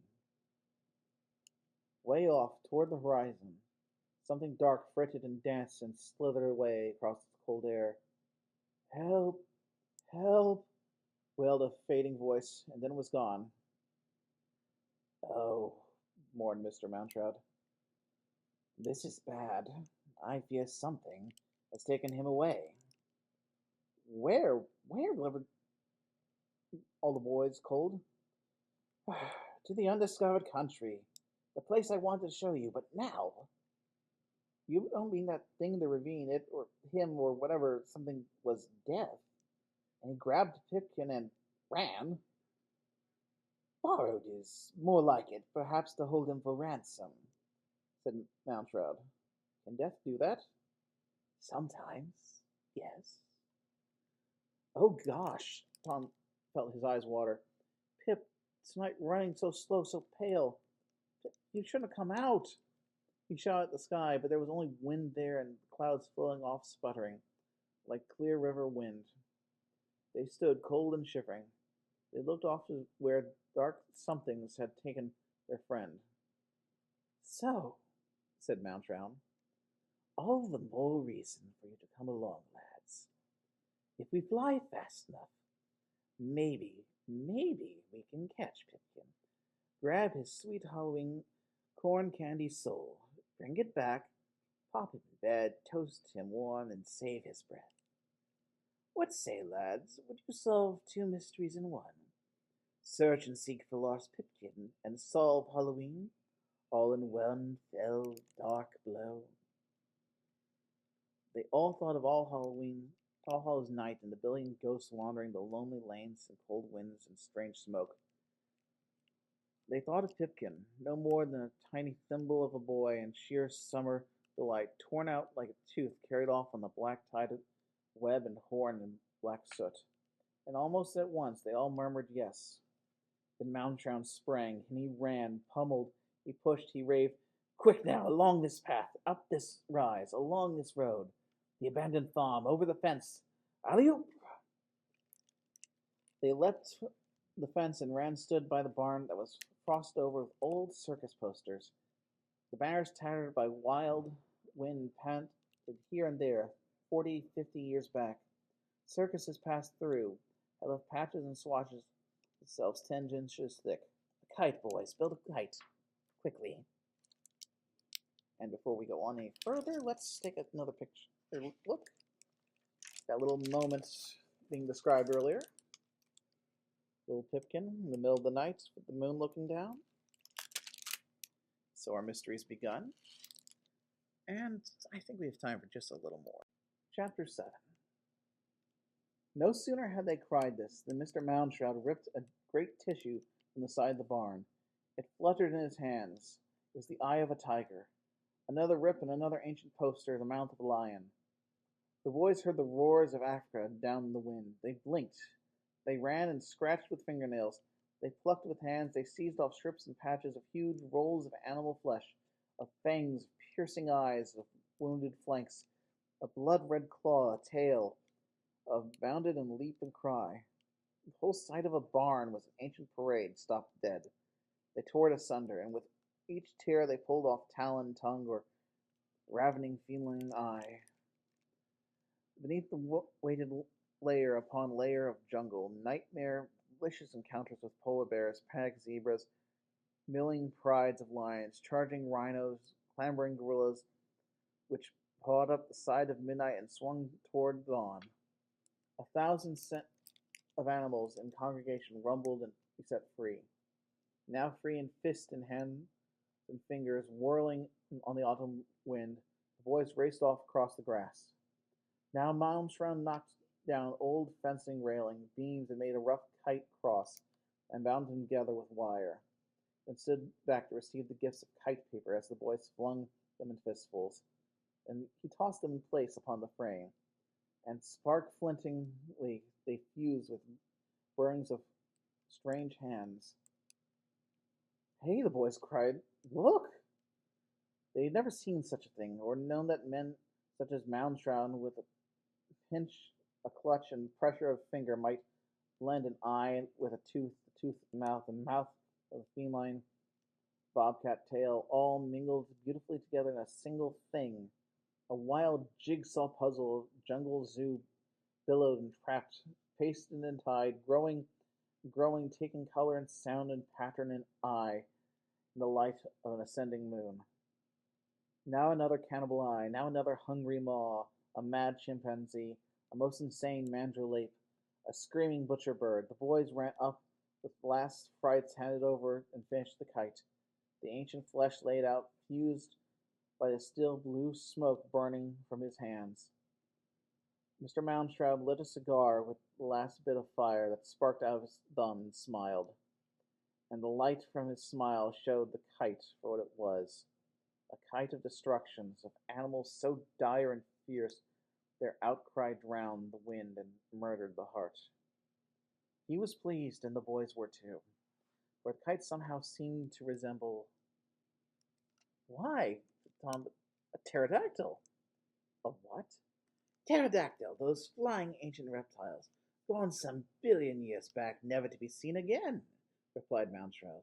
Way off, toward the horizon, something dark fritted and danced and slithered away across the cold air. Help! Help! Wailed a fading voice, and then it was gone. Oh, mourned Mr. Mountroud. This is bad. I fear something has taken him away. Where? Where? Blubbered all the boys, cold. To the undiscovered country. The place I wanted to show you, but now. You don't mean that thing in the ravine, it or him or whatever, something was dead. And he grabbed Pipkin and ran. Borrowed is more like it, perhaps to hold him for ransom, said Mountroud. Can death do that? Sometimes, yes. Oh gosh, Tom felt his eyes water. Pip, tonight running so slow, so pale. Pip, you shouldn't have come out. He shouted at the sky, but there was only wind there and clouds flowing off sputtering, like clear river wind. They stood cold and shivering. They looked off to where dark somethings had taken their friend. So, said Mountroud, all the more reason for you to come along, lads. If we fly fast enough, maybe we can catch Pipkin, grab his sweet Halloween corn candy soul, bring it back, pop him in bed, toast him warm, and save his breath. What say, lads? Would you solve two mysteries in one? Search and seek for lost Pipkin, and solve Halloween, all in one fell dark blow. They all thought of All Hallows Night, and the billion ghosts wandering the lonely lanes and cold winds and strange smoke. They thought of Pipkin, no more than a tiny thimble of a boy in sheer summer delight, torn out like a tooth, carried off on the black tide of web and horn and black soot. And almost at once they all murmured yes. Then Mountroud sprang, and he ran, pummeled, he pushed, he raved, Quick now, along this path, up this rise, along this road, the abandoned farm, over the fence. Alley-oop! They leapt the fence and ran stood by the barn that was frosted over with old circus posters. The banners tattered by wild wind panted here and there, 40, 50 years back. Circuses passed through, had left patches and swatches themselves 10 inches thick. A kite, boys, build a kite, quickly. And before we go on any further, let's take another picture. Look, that little moment being described earlier. Little Pipkin in the middle of the night with the moon looking down. So our mystery's begun. And I think we have time for just a little more. Chapter 7. No sooner had they cried this than Mr. Mountroud ripped a great tissue from the side of the barn. It fluttered in his hands. It was the eye of a tiger. Another rip and another ancient poster, the mouth of a lion. The boys heard the roars of Africa down in the wind. They blinked. They ran and scratched with fingernails. They plucked with hands. They seized off strips and patches of huge rolls of animal flesh, of fangs, of piercing eyes, of wounded flanks, a blood-red claw, a tail, of bounded and leap and cry. The whole sight of a barn was an ancient parade stopped dead. They tore it asunder, and with each tear they pulled off talon, tongue, or ravening feline eye. Beneath the weighted layer upon layer of jungle, nightmare, delicious encounters with polar bears, panic zebras, milling prides of lions, charging rhinos, clambering gorillas, which pawed up the side of midnight and swung toward dawn. 1,000 of animals in congregation rumbled and be set free. Now free in fist and hand and fingers, whirling on the autumn wind, the boys raced off across the grass. Now Malmström knocked down old fencing railing, beams, and made a rough kite cross, and bound them together with wire, and stood back to receive the gifts of kite paper as the boys flung them in fistfuls. And he tossed them in place upon the frame, and spark-flintingly they fused with burns of strange hands. Hey, the boys cried, look! They had never seen such a thing, or known that men such as Malmström, with a pinch, a clutch, and pressure of finger, might blend an eye with a tooth with mouth, and mouth with a feline bobcat tail, all mingled beautifully together in a single thing. A wild jigsaw puzzle of jungle zoo billowed and trapped pasted and tied, growing, taking color and sound and pattern and eye in the light of an ascending moon. Now another cannibal eye, now another hungry maw, a mad chimpanzee, a most insane mandrill ape, a screaming butcher bird. The boys ran up with last frights handed over and finished the kite. The ancient flesh laid out, fused by the still blue smoke burning from his hands. Mr. Moundshroud lit a cigar with the last bit of fire that sparked out of his thumb and smiled, and the light from his smile showed the kite for what it was, a kite of destructions, of animals so dire and fierce their outcry drowned the wind and murdered the heart. He was pleased, and the boys were too, for the kite somehow seemed to resemble. Why, Tom, a pterodactyl? A what? Pterodactyl, those flying ancient reptiles, gone some billion years back, never to be seen again, replied Moundshroud.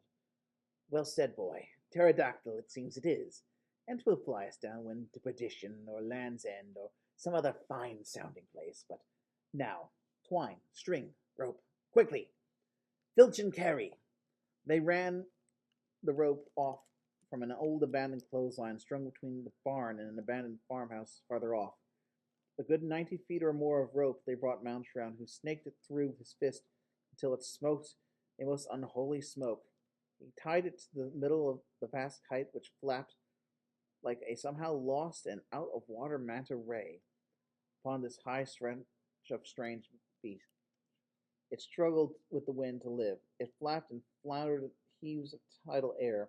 Well said, boy. Pterodactyl, it seems it is, and 'twill fly us down when to perdition, or Land's End, or some other fine-sounding place. But now, twine, string, rope, quickly! Filch and carry! They ran the rope off from an old abandoned clothesline strung between the barn and an abandoned farmhouse farther off. A good 90 feet or more of rope they brought Moundshroud, who snaked it through with his fist until it smoked a most unholy smoke. He tied it to the middle of the vast kite, which flapped like a somehow lost and out-of-water manta ray upon this high stretch of strange beast. It struggled with the wind to live. It flapped and floundered at heaves of tidal air,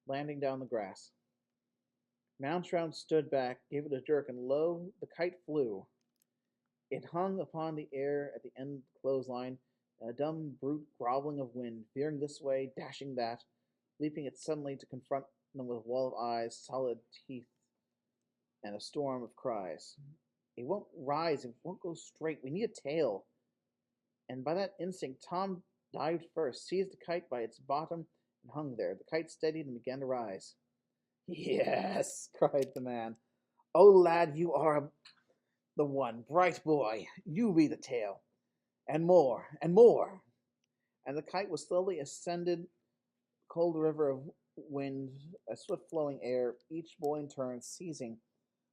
landing down the grass. Moundshroud stood back, gave it a jerk, and lo, the kite flew. It hung upon the air at the end of the clothesline, a dumb brute groveling of wind, veering this way, dashing that, leaping it suddenly to confront them with a wall of eyes, solid teeth, and a storm of cries. It won't rise, it won't go straight. We need a tail. And by that instinct, Tom dived first, seized the kite by its bottom, and hung there. The kite steadied and began to rise. Yes, cried the man. Oh, lad, you are the one. Bright boy, you be the tail. And more, and more. And the kite was slowly ascended, cold river of wind, a swift-flowing air, each boy in turn seizing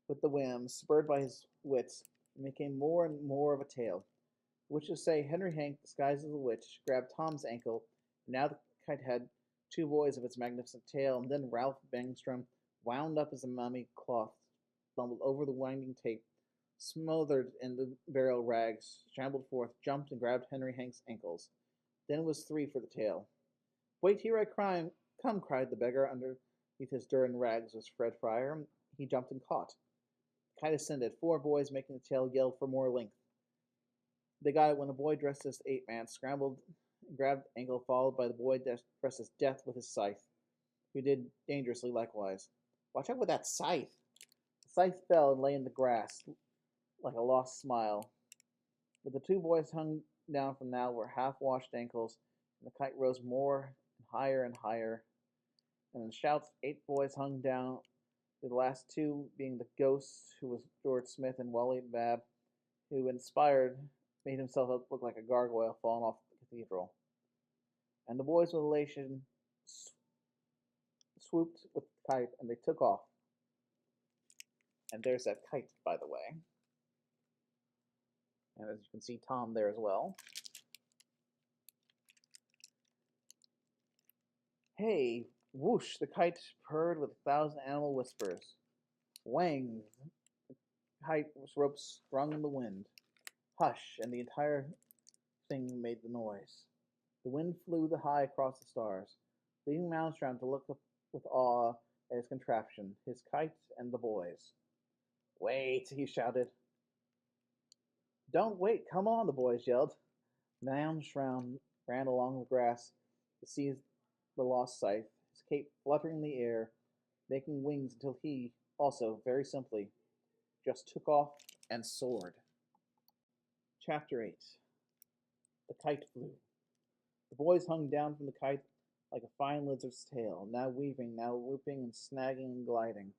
with the whim, spurred by his wits, and became more and more of a tail. Which is to say, Henry Hank, disguised as a witch, grabbed Tom's ankle, and now the kite had two boys of its magnificent tail, and then Ralph Bangstrom, wound up as a mummy cloth, stumbled over the winding tape, smothered in the burial rags, shambled forth, jumped, and grabbed Henry Hank's ankles. Then it was three for the tail. Wait, here I come, cried the beggar. Underneath his Durran rags was Fred Fryer. He jumped and caught. The kite ascended. Four boys, making the tail, yelled for more length. They got it when a boy dressed as ape-man scrambled and grabbed the ankle, followed by the boy dressed as Death with his scythe, who did dangerously likewise. Watch out with that scythe! The scythe fell and lay in the grass like a lost smile. But the two boys hung down from now were half-washed ankles, and the kite rose more and higher, and in shouts 8 boys hung down, the last two being the ghost, who was George Smith, and Wally Babb, who, inspired, made himself look like a gargoyle fallen off the cathedral. And the boys with elation swooped with the kite, and they took off. And there's that kite, by the way. And as you can see, Tom there as well. Hey, whoosh, the kite purred with 1,000 animal whispers. Wang, the kite was rope strung in the wind. Hush, and the entire thing made the noise. The wind flew high across the stars, leaving Moundshroud to look up with awe at his contraption, his kite, and the boys. Wait, he shouted. Don't wait, come on, the boys yelled. Moundshroud ran along the grass to seize the lost scythe, his cape fluttering in the air, making wings until he, also, very simply, just took off and soared. Chapter 8. The kite flew. The boys hung down from the kite like a fine lizard's tail, now weaving, now looping and snagging and gliding.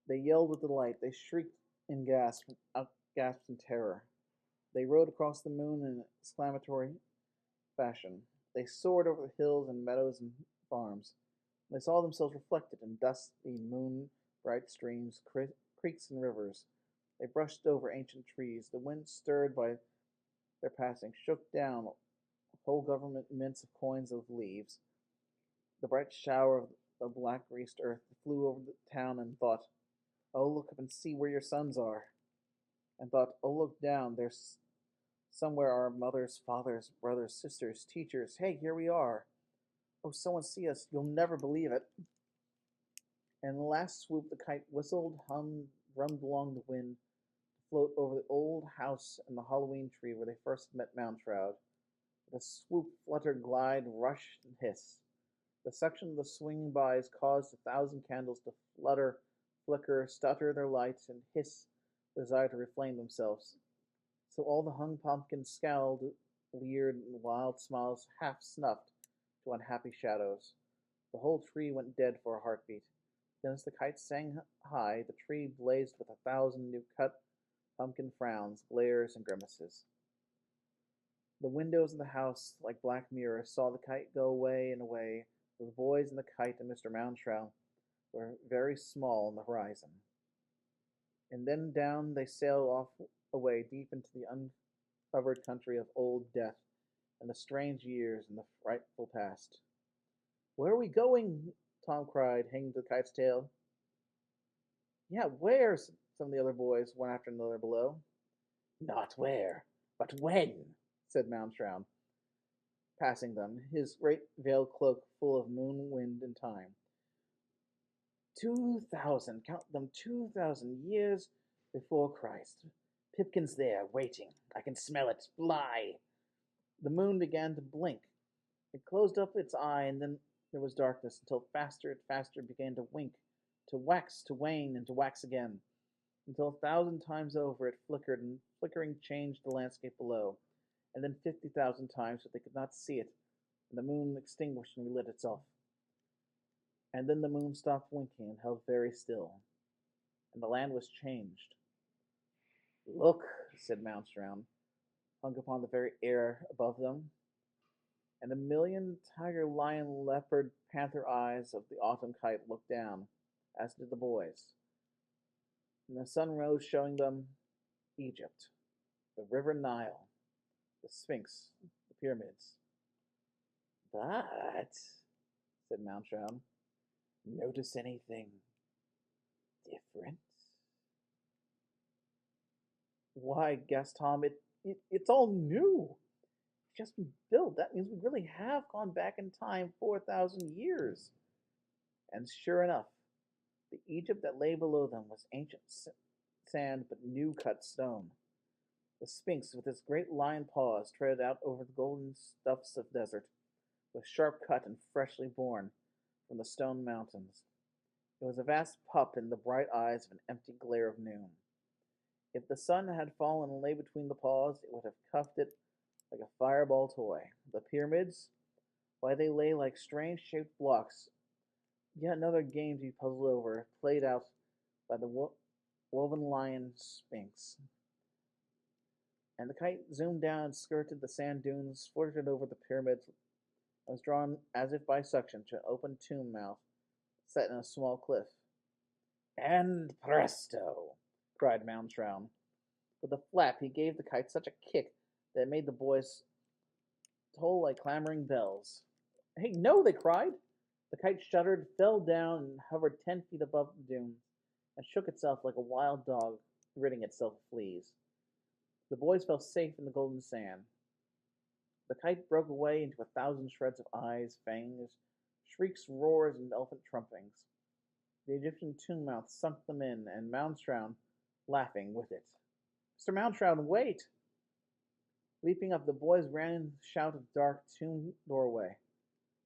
They yelled with delight, they shrieked in gasps in terror. They rode across the moon in exclamatory fashion. They soared over the hills and meadows and farms. They saw themselves reflected in dusty moon-bright streams, creeks, and rivers. They brushed over ancient trees. The wind, stirred by their passing, shook down whole government mints of coins of leaves. The bright shower of black greased earth flew over the town and thought, "Oh, look up and see where your sons are." And thought, "Oh, look down. There's somewhere our mothers, fathers, brothers, sisters, teachers. Hey, here we are. Oh, someone see us. You'll never believe it." And in the last swoop, the kite whistled, hummed, drummed along the wind, to float over the old house and the Halloween tree where they first met Mountroud. With a swoop, flutter, glide, rush, and hiss. The suction of the swinging bys caused 1,000 candles to flutter, flicker, stutter their lights, and hiss the desire to reflame themselves. So all the hung pumpkins scowled, leered, and wild smiles half snuffed to unhappy shadows. The whole tree went dead for a heartbeat. Then as the kite sang high, the tree blazed with 1,000 new-cut pumpkin frowns, glares, and grimaces. The windows of the house, like black mirrors, saw the kite go away and away. The boys and the kite and Mr. Mountrout were very small on the horizon. And then down they sailed off away deep into the uncovered country of old death and the strange years and the frightful past. "Where are we going?" Tom cried, hanging to the kite's tail. "Yeah, where?" some of the other boys, one after another below. "Not where, but when," said Mountrout, passing them, his great veiled cloak full of moon, wind, and time. 2,000, count them, 2,000 years before Christ. Pipkin's there, waiting. I can smell it. Fly!" The moon began to blink. It closed up its eye, and then there was darkness, until faster and faster it began to wink, to wax, to wane, and to wax again, until 1,000 times over it flickered, and flickering changed the landscape below, and then 50,000 times so they could not see it, and the moon extinguished and relit itself. And then the moon stopped winking and held very still, and the land was changed. "Look," said Mountrout, hung upon the very air above them, and a million tiger, lion, leopard, panther eyes of the autumn kite looked down, as did the boys. And the sun rose, showing them Egypt, the river Nile, the Sphinx, the pyramids. "But," said Mountrout, "notice anything different?" "Why," gasped Tom, it's all new. It's just been built. That means we really have gone back in time 4,000 years." And sure enough, the Egypt that lay below them was ancient sand but new cut stone. The Sphinx, with its great lion paws, treaded out over the golden stuffs of desert, was sharp cut and freshly born from the stone mountains. It was a vast pup in the bright eyes of an empty glare of noon. If the sun had fallen and lay between the paws, it would have cuffed it like a fireball toy. The pyramids, why, they lay like strange shaped blocks. Yet another game to be puzzled over, played out by the woven lion Sphinx. And the kite zoomed down and skirted the sand dunes, flirted over the pyramids, and was drawn as if by suction to an open tomb mouth set in a small cliff. "And presto!" cried Mountrout. With a flap, he gave the kite such a kick that it made the boys toll like clamoring bells. "Hey, no!" they cried. The kite shuddered, fell down, and hovered 10 feet above the dunes, and shook itself like a wild dog ridding itself of fleas. The boys fell safe in the golden sand. The kite broke away into 1,000 shreds of eyes, fangs, shrieks, roars, and elephant trumpetings. The Egyptian tomb mouth sunk them in, and Mountrout laughing with it. "Mr. Mountrout, wait!" Leaping up, the boys ran in the shout of dark tomb doorway.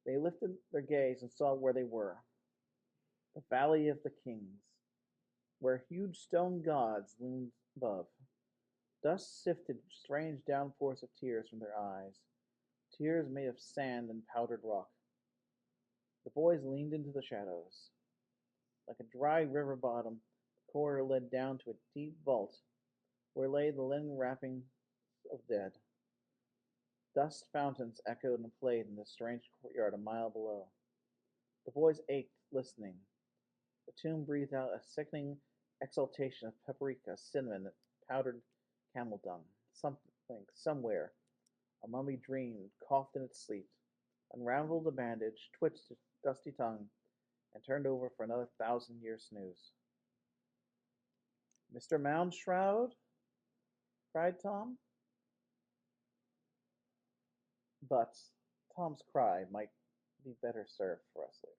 They lifted their gaze and saw where they were. The Valley of the Kings, where huge stone gods loomed above. Dust sifted strange downpours of tears from their eyes, tears made of sand and powdered rock. The boys leaned into the shadows. Like a dry river bottom, the corridor led down to a deep vault, where lay the linen wrapping of dead. Dust fountains echoed and played in the strange courtyard a mile below. The boys ached, listening. The tomb breathed out a sickening exhalation of paprika, cinnamon, and powdered camel dung. Something, somewhere, a mummy dreamed, coughed in its sleep, unraveled a bandage, twitched its dusty tongue, and turned over for another 1,000-year snooze. Mr. Moundshroud? Cried Tom. But Tom's cry might be better served for us later.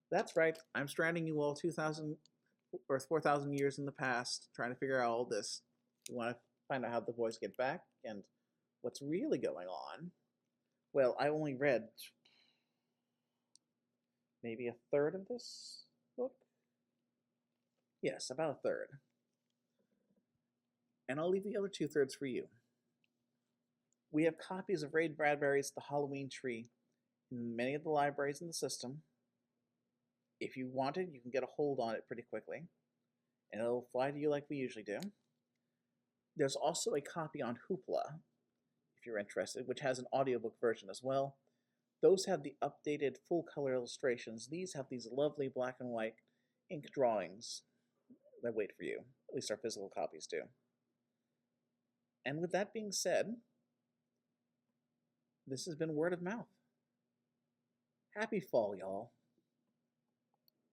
That's right. I'm stranding you all 2,000 or 4,000 years in the past, trying to figure out all this. You want to find out how the boys get back and what's really going on? Well, I only read maybe a third of this book. Yes, about a third. And I'll leave the other 2/3 for you. We have copies of Ray Bradbury's The Halloween Tree in many of the libraries in the system. If you want it, you can get a hold on it pretty quickly, and it'll fly to you like we usually do. There's also a copy on Hoopla, if you're interested, which has an audiobook version as well. Those have the updated full-color illustrations. These have these lovely black and white ink drawings that wait for you. At least our physical copies do. And with that being said, this has been Word of Mouth. Happy fall, y'all.